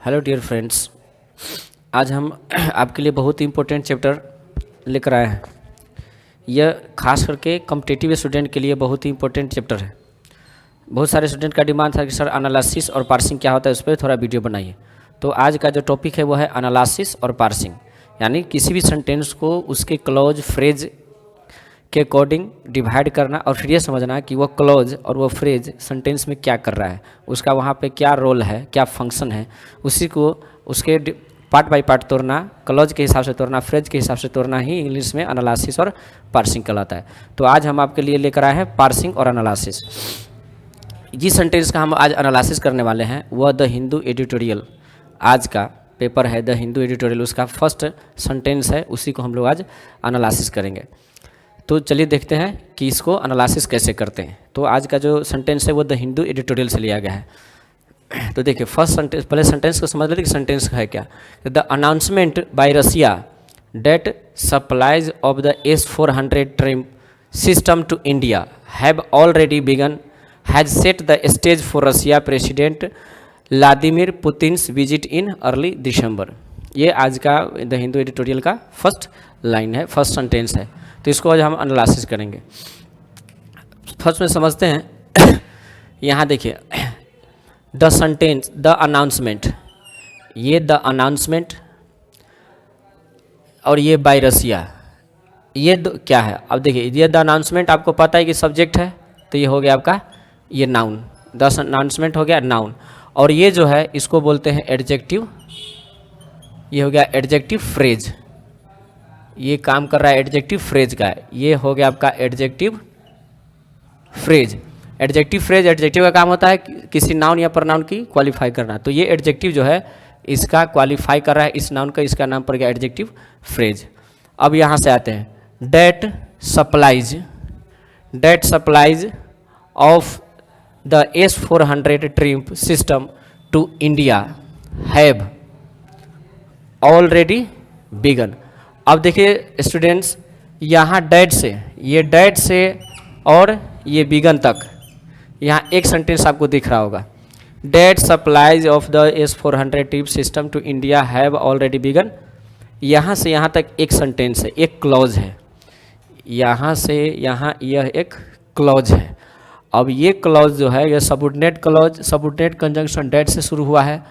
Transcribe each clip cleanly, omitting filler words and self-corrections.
Hello dear friends, आज हम आपके लिए बहुत ही इम्पोर्टेंट चैप्टर लेकर आए हैं। यह खास करके कॉम्पिटिटिव स्टूडेंट के लिए बहुत ही इम्पोर्टेंट चैप्टर है। बहुत सारे स्टूडेंट का डिमांड था कि सर एनालिसिस और पार्सिंग क्या होता है, उस पर थोड़ा वीडियो बनाइए। तो आज का जो टॉपिक है वो है एनालिसिस और पार्सिंग, यानी किसी भी सेंटेंस को उसके क्लॉज फ्रेज के अकॉर्डिंग डिवाइड करना और फिर ये समझना कि वो क्लॉज और वो फ्रेज सेंटेंस में क्या कर रहा है, उसका वहाँ पे क्या रोल है, क्या फंक्शन है, उसी को उसके पार्ट बाय पार्ट तोड़ना, क्लॉज के हिसाब से तोड़ना, फ्रेज के हिसाब से तोड़ना ही इंग्लिश में एनालिसिस और पार्सिंग कहलाता है। तो आज हम आपके लिए लेकर आए हैं पार्सिंग और एनालिसिस। जिस सेंटेंस का हम आज एनालिसिस करने वाले हैं वह द हिंदू एडिटोरियल, आज का पेपर है द हिंदू एडिटोरियल, उसका फर्स्ट सेंटेंस है, उसी को हम लोग आज एनालिसिस करेंगे। तो चलिए देखते हैं कि इसको एनालिसिस कैसे करते हैं। तो आज का जो सेंटेंस है वो द हिंदू एडिटोरियल से लिया गया है। तो देखिए फर्स्ट सेंटेंस, पहले सेंटेंस को समझ लेते कि सेंटेंस है क्या। The announcement by Russia that supplies of the S-400 Triumf system to India have already begun has set the stage for Russia president Vladimir Putin's visit in early December. ये आज का the Hindu editorial का first line है, first sentence है। तो इसको आज हम एनालिसिस करेंगे। फर्स्ट में समझते हैं यहाँ देखिए द सेंटेंस द अनाउंसमेंट, ये द अनाउंसमेंट और ये बाय रसिया, ये क्या है। अब देखिए ये द अनाउंसमेंट आपको पता है कि सब्जेक्ट है, तो ये हो गया आपका ये नाउन, द अनाउंसमेंट हो गया नाउन। और ये जो है इसको बोलते हैं एडजेक्टिव, ये हो गया एडजेक्टिव फ्रेज, ये काम कर रहा है एडजेक्टिव फ्रेज का, ये हो गया आपका adjective phrase. Adjective phrase, adjective का काम होता है किसी नाउन या प्रनाउन की क्वालिफाई करना। तो ये एडजेक्टिव जो है इसका क्वालिफाई कर रहा है इस नाउन का, इसका नाम पड़ गया एडजेक्टिव फ्रेज। अब यहाँ से आते हैं that supplies of the S-400 Triumf system to India have already begun. अब देखिए स्टूडेंट्स, यहाँ डेट से, ये डेट से और ये बिगन तक, यहाँ एक सेंटेंस आपको दिख रहा होगा। That supplies of the S-400 Triumf system to India have already begun. यहाँ से यहाँ तक एक सेंटेंस है, एक क्लॉज है, यहाँ से यहाँ यह एक क्लॉज है। अब ये क्लॉज जो है ये subordinate clause, subordinate conjunction that से शुरू हुआ है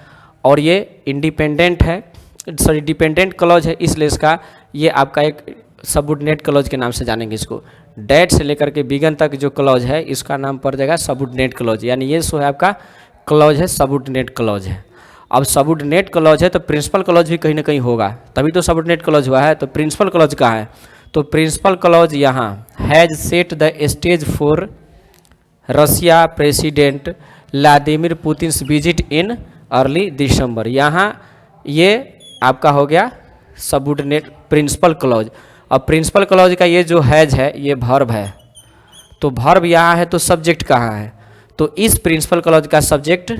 और ये इंडिपेंडेंट है, सॉरी डिपेंडेंट क्लॉज है, इसलिए इसका ये आपका एक सबऑर्डिनेट क्लॉज के नाम से जानेंगे इसको। डेट से लेकर के बिगन तक जो क्लॉज है इसका नाम पड़ जाएगा सबऑर्डिनेट क्लॉज, यानी ये सो है आपका क्लॉज है, सबऑर्डिनेट क्लॉज है। अब सबऑर्डिनेट क्लॉज है तो प्रिंसिपल क्लॉज भी कहीं ना कहीं होगा, तभी तो सबऑर्डिनेट क्लॉज हुआ है। तो प्रिंसिपल क्लॉज कहाँ है, तो प्रिंसिपल क्लॉज यहाँ has set the stage for Russia president Vladimir Putin visit in early दिसंबर। यहाँ ये आपका हो गया सबऑर्डिनेट प्रिंसिपल क्लॉज। अब प्रिंसिपल क्लॉज का ये जो हैज है ये वर्ब है, तो वर्ब यहाँ है तो सब्जेक्ट कहाँ है, तो इस प्रिंसिपल क्लॉज का सब्जेक्ट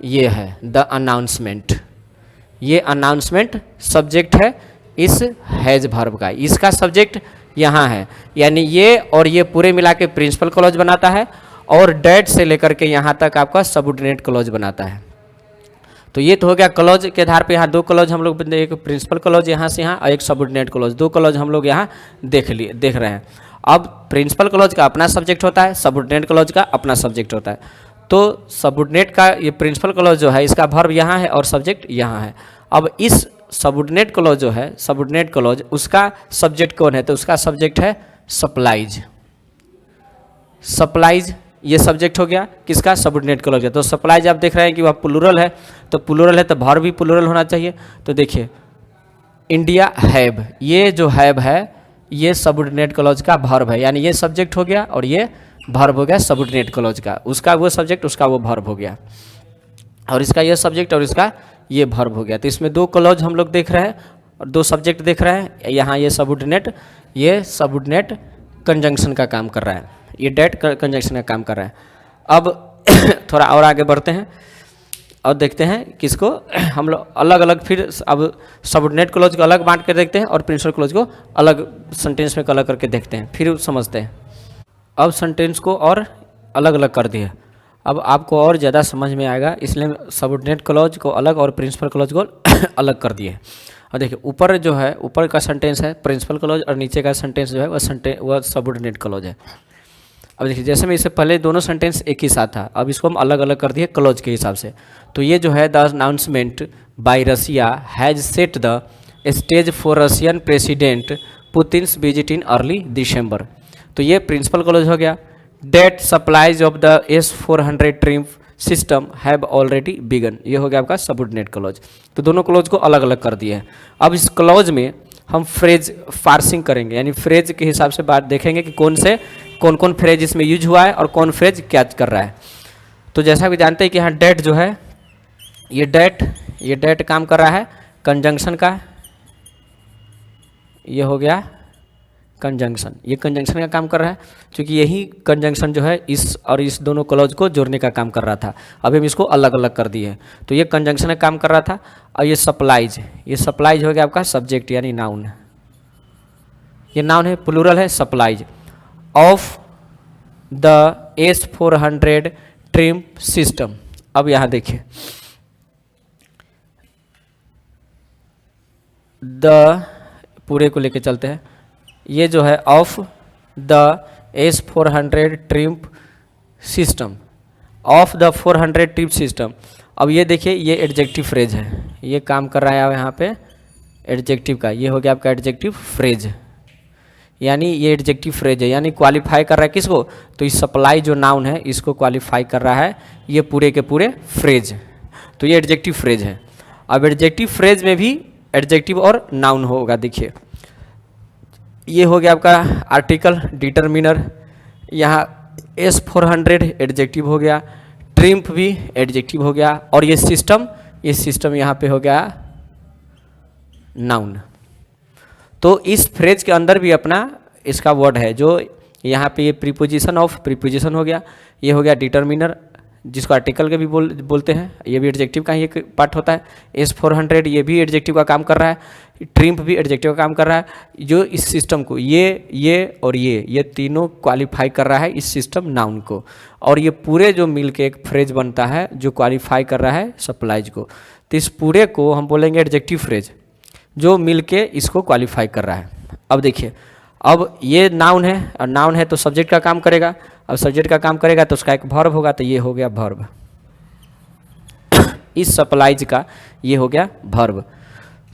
ये है द अनाउंसमेंट, ये अनाउंसमेंट सब्जेक्ट है इस हैज वर्ब का, इसका सब्जेक्ट यहाँ है, यानी ये और ये पूरे मिला के प्रिंसिपल क्लॉज बनाता है और डेट से लेकर के यहाँ तक आपका सबऑर्डिनेट क्लॉज बनाता है। तो ये तो हो गया क्लॉज के आधार पे, यहाँ दो क्लॉज हम लोग, एक प्रिंसिपल क्लॉज यहाँ से यहाँ और एक सबऑर्डिनेट क्लॉज, दो क्लॉज हम लोग यहाँ देख रहे हैं। अब प्रिंसिपल क्लॉज का अपना सब्जेक्ट होता है, सबऑर्डिनेट क्लॉज का अपना सब्जेक्ट होता है। तो सबऑर्डिनेट का ये प्रिंसिपल क्लॉज जो है इसका वर्ब यहाँ है और सब्जेक्ट यहाँ है। अब इस सबऑर्डिनेट क्लॉज जो है, सबऑर्डिनेट क्लॉज, उसका सब्जेक्ट कौन है, तो उसका सब्जेक्ट है सप्लाइज। सप्लाइज ये सब्जेक्ट हो गया किसका, सबऑर्डिनेट क्लॉज का। तो सप्लाइज आप देख रहे हैं कि वह प्लूरल है, तो प्लूरल है तो वर्ब भी प्लूरल होना चाहिए। तो देखिए इंडिया हैव, ये जो हैव है ये सबऑर्डिनेट क्लॉज का वर्ब है, यानी ये सब्जेक्ट हो गया और ये वर्ब हो गया सबऑर्डिनेट क्लॉज का, उसका वो सब्जेक्ट उसका वो वर्ब हो गया, और इसका ये सब्जेक्ट और इसका ये वर्ब हो गया। तो इसमें दो क्लॉज हम लोग देख रहे हैं और दो सब्जेक्ट देख रहे हैं। यहाँ ये सबऑर्डिनेट कंजंक्शन का काम कर रहा है, ये डेट कंजंक्शन का काम कर रहा है। अब थोड़ा और आगे बढ़ते हैं और देखते हैं किसको हम लोग अलग अलग, फिर अब सबऑर्डिनेट क्लॉज को अलग बांट कर देखते हैं और प्रिंसिपल क्लॉज को अलग सेंटेंस में अलग करके देखते हैं, फिर समझते हैं। अब सेंटेंस को और अलग अलग कर दिए। अब आपको और ज़्यादा समझ में आएगा, इसलिए सबऑर्डिनेट क्लॉज को अलग और प्रिंसिपल क्लॉज को अलग कर दिए। और देखिए ऊपर जो है, ऊपर का सेंटेंस है प्रिंसिपल क्लॉज और नीचे का सेंटेंस जो है वह सबऑर्डिनेट क्लॉज है। अब देखिए जैसे में इससे पहले दोनों सेंटेंस एक ही साथ था, अब इसको हम अलग अलग कर दिए क्लॉज के हिसाब से। तो ये जो है the announcement by Russia has set the stage for Russian president Putin's visit in early December. तो ये प्रिंसिपल क्लॉज हो गया। That supplies of the S-400 Triumf system have already begun, ये हो गया आपका सबऑर्डिनेट क्लॉज। तो दोनों क्लॉज को अलग अलग कर दिए हैं। अब इस क्लॉज में हम फ्रेज पार्सिंग करेंगे, यानी फ्रेज के हिसाब से बात देखेंगे कि कौन कौन फ्रेज इसमें यूज हुआ है और कौन फ्रेज क्या कर रहा है। तो जैसा कि जानते हैं कि यहाँ डेट जो है, ये डेट काम कर रहा है कंजंक्शन का, ये हो गया कंजंक्शन, ये कंजंक्शन का काम कर रहा है, क्योंकि यही कंजंक्शन जो है इस और इस दोनों क्लॉज को जोड़ने का काम कर रहा था। अभी हम इसको अलग अलग कर दिए हैं। तो ये कंजंक्शन का काम कर रहा था। और ये सप्लाइज हो गया आपका सब्जेक्ट यानी नाउन, ये नाउन है, प्लूरल है supplies of the S-400 Triumf system. अब यहाँ देखिए द पूरे को लेके चलते हैं। ये जो है of the S-400 triumph system, of the 400 trip system. अब ये देखिए ये एडजेक्टिव फ्रेज है, ये काम कर रहा है यहाँ पे एडजेक्टिव का, ये हो गया आपका एडजेक्टिव फ्रेज, यानी ये एडजेक्टिव फ्रेज है, यानी क्वालिफाई कर रहा है किसको, तो इस सप्लाई जो नाउन है इसको क्वालिफाई कर रहा है ये पूरे के पूरे फ्रेज। तो ये एडजेक्टिव फ्रेज है। अब एडजेक्टिव फ्रेज में भी एडजेक्टिव और नाउन होगा। देखिए ये हो गया आपका आर्टिकल डिटरमिनर, यहाँ S-400 एडजेक्टिव हो गया, ट्रिम्प भी एडजेक्टिव हो गया, और ये सिस्टम यहाँ पे हो गया नाउन। तो इस फ्रेज के अंदर भी अपना इसका वर्ड है, जो यहाँ पे ये प्रीपोजिशन हो गया, ये हो गया डिटरमिनर जिसको आर्टिकल के भी बोलते हैं, ये भी एडजेक्टिव का ही एक पार्ट होता है। S-400 ये भी एडजेक्टिव का काम कर रहा है, ट्रिम्प भी एडजेक्टिव का काम कर रहा है, जो इस सिस्टम को ये और ये तीनों क्वालिफाई कर रहा है इस सिस्टम नाउन को, और ये पूरे जो मिल के एक फ्रेज बनता है जो क्वालिफाई कर रहा है सप्लाइज को। तो इस पूरे को हम बोलेंगे एडजेक्टिव फ्रेज, जो मिल के इसको क्वालिफाई कर रहा है। अब देखिए, अब ये नाउन है, और नाउन है तो सब्जेक्ट का काम करेगा, अब सब्जेक्ट का काम करेगा तो उसका एक वर्ब होगा, तो ये हो गया वर्ब इस सप्लाइज का ये हो गया वर्ब।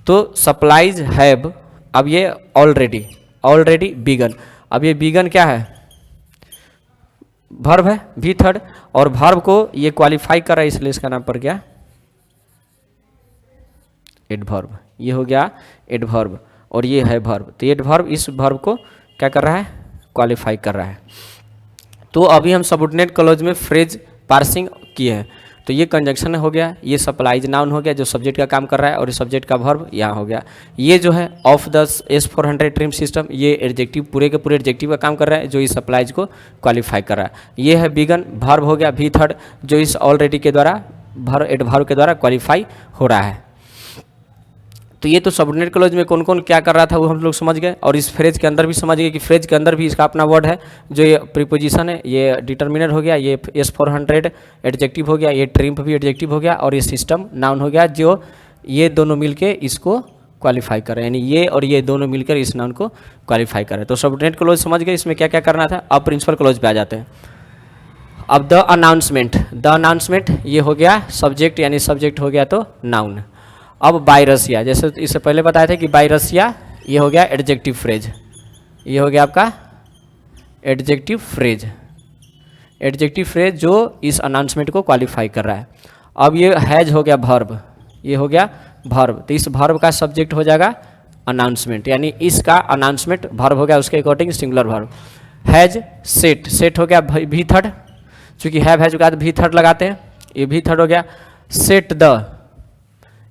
तो सप्लाइज हैव, अब ये ऑलरेडी बिगन, अब ये बिगन क्या है, वर्ब है भी थर्ड, और वर्ब को ये क्वालिफाई कर रहा है इसलिए इसका नाम पड़ गया एडवर्ब, ये हो गया एडवर्ब, और ये है वर्ब। तो एडवर्ब इस वर्ब को क्या कर रहा है, क्वालिफाई कर रहा है। तो अभी हम सबऑर्डिनेट क्लॉज में फ्रेज पार्सिंग किए हैं। तो ये कंजंक्शन हो गया, ये सप्लाइज नाउन हो गया जो सब्जेक्ट का काम कर रहा है, और सब्जेक्ट का वर्ब यहाँ हो गया। ये जो है of the S-400 Triumf system, ये एडजेक्टिव पूरे के पूरे एडजेक्टिव का काम कर रहा है जो इस सप्लाइज को क्वालिफाई कर रहा है। ये है बिगन, वर्ब हो गया भी थर्ड, जो इस ऑलरेडी के द्वारा एडवर्ब के द्वारा क्वालिफाई हो रहा है। तो ये तो सबऑर्डिनेट क्लॉज में कौन कौन क्या कर रहा था वो हम लोग समझ गए, और इस फ्रेज के अंदर भी समझ गए कि फ्रेज के अंदर भी इसका अपना वर्ड है, जो ये प्रीपोजिशन है, ये डिटरमिनर हो गया, ये S-400 एडजेक्टिव हो गया, ये ट्रिम्प भी एडजेक्टिव हो गया, और ये सिस्टम नाउन हो गया, जो ये दोनों मिलके इसको क्वालिफाई कर रहे हैं, यानी ये और ये दोनों मिलकर इस नाउन को क्वालिफाई कर रहे हैं। तो सबऑर्डिनेट क्लॉज समझ गए, इसमें क्या क्या करना था। अब प्रिंसिपल क्लॉज पे आ जाते हैं। अब द अनाउंसमेंट ये हो गया सब्जेक्ट, यानी सब्जेक्ट हो गया तो नाउन। अब बाय रसिया, जैसे इससे पहले बताया था कि बाय रसिया ये हो गया एडजेक्टिव फ्रेज, ये हो गया आपका एडजेक्टिव फ्रेज जो इस अनाउंसमेंट को क्वालिफाई कर रहा है। अब ये हैज हो गया वर्ब, ये हो गया वर्ब, तो इस वर्ब का सब्जेक्ट हो जाएगा अनाउंसमेंट, यानी इसका अनाउंसमेंट वर्ब हो गया, उसके according singular verb. Has set हो गया भी थर्ड, चूँकि हैज के बाद भी थर्ड लगाते हैं, ये भी थर्ड हो गया। Set the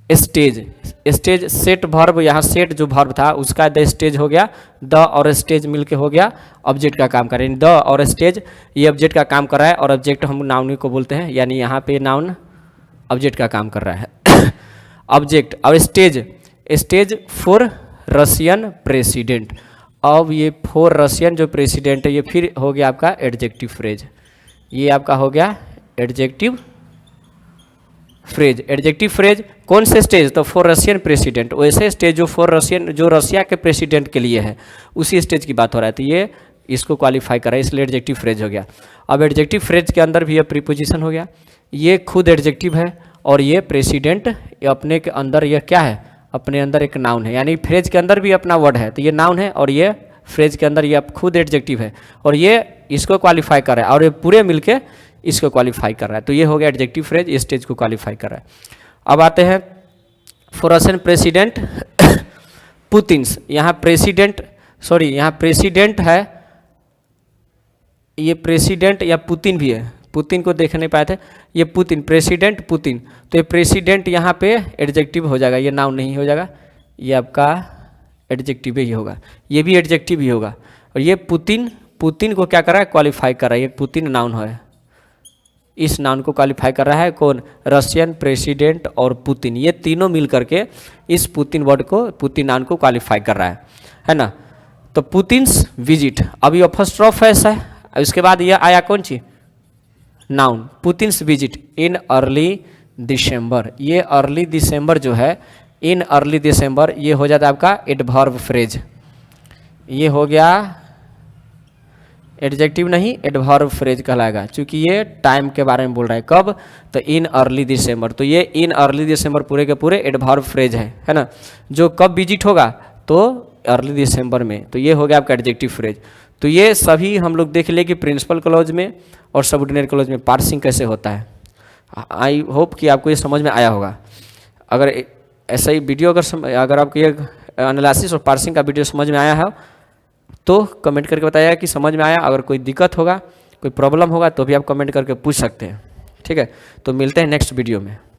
stage set verb, यहाँ सेट जो वर्ब था उसका द स्टेज हो गया, द और स्टेज मिलके हो गया ऑब्जेक्ट का काम कर रहे हैं। द और स्टेज ये ऑब्जेक्ट का काम कर रहा है, और ऑब्जेक्ट हम नाउन को बोलते हैं, यानी यहाँ पे नाउन ऑब्जेक्ट का काम कर रहा है ऑब्जेक्ट। और स्टेज फॉर रशियन प्रेसिडेंट, अब ये फॉर रशियन जो प्रेसिडेंट है ये फिर हो गया आपका एडजेक्टिव फ्रेज, ये आपका हो गया एडजेक्टिव फ्रेज। एडजेक्टिव फ्रेज कौन से स्टेज? तो फॉर रशियन प्रेसिडेंट, वैसे स्टेज जो रशिया के प्रेसिडेंट के लिए है उसी स्टेज की बात हो रहा है, तो ये इसको क्वालिफाई कर रहा है, इसलिए एडजेक्टिव फ्रेज हो गया। अब एडजेक्टिव फ्रेज के अंदर भी ये प्रीपोजिशन हो गया, ये खुद एडजेक्टिव है और ये प्रेसिडेंट अपने के अंदर ये क्या है? अपने अंदर एक नाउन है, यानी फ्रेज के अंदर भी अपना वर्ड है, तो ये नाउन है और ये फ्रेज के अंदर ये खुद एडजेक्टिव है और ये इसको क्वालिफाई कर रहा है और ये पूरे मिलके इसको क्वालिफाई कर रहा है, तो ये हो गया एडजेक्टिव फ्रेज, इस स्टेज को क्वालिफाई कर रहा है। अब आते हैं फॉर रशियन प्रेसिडेंट पुतिन्स। यहाँ प्रेसिडेंट है, ये प्रेसिडेंट या पुतिन भी है, पुतिन को देख नहीं पाए थे, ये पुतिन, प्रेसिडेंट पुतिन, तो ये प्रेसिडेंट यहाँ पे एडजेक्टिव हो जाएगा, ये नाउन नहीं हो जाएगा, ये आपका एडजेक्टिव ही होगा, ये भी एडजेक्टिव ही होगा। और ये पुतिन को क्या कर रहा है? क्वालिफाई कर रहा है, ये पुतिन नाउन है, इस नाउन को क्वालिफाई कर रहा है कौन? रशियन प्रेसिडेंट और पुतिन, ये तीनों मिल करके इस पुतिन वर्ड को, पुतिन नाउन को क्वालिफाई कर रहा है ना। तो पुतिन्स विजिट, अब ये फर्स्ट ऑफ है, इसके बाद ये आया कौन सी? Noun, Putin's visit in early December. ये अर्ली दिसंबर जो है, इन अर्ली दिसंबर, ये हो जाता है आपका एडवर्ब फ्रेज, ये हो गया एडजेक्टिव नहीं, एडवर्ब फ्रेज कहलाएगा, क्योंकि ये टाइम के बारे में बोल रहा है। कब? तो इन अर्ली दिसंबर, तो ये इन अर्ली दिसंबर पूरे के पूरे एडवर्ब फ्रेज है ना, जो कब विजिट होगा? तो अर्ली दिसंबर में, तो ये हो गया आपका एडजेक्टिव फ्रेज। तो ये सभी हम लोग देख ले कि प्रिंसिपल क्लॉज में और सबऑर्डिनेट क्लॉज में पार्सिंग कैसे होता है। आई होप कि आपको ये समझ में आया होगा। अगर ऐसा ही वीडियो अगर आपको ये एनालिसिस और पार्सिंग का वीडियो समझ में आया है तो कमेंट करके बताइए कि समझ में आया। अगर कोई दिक्कत होगा, कोई प्रॉब्लम होगा तो भी आप कमेंट करके पूछ सकते हैं, ठीक है। तो मिलते हैं नेक्स्ट वीडियो में।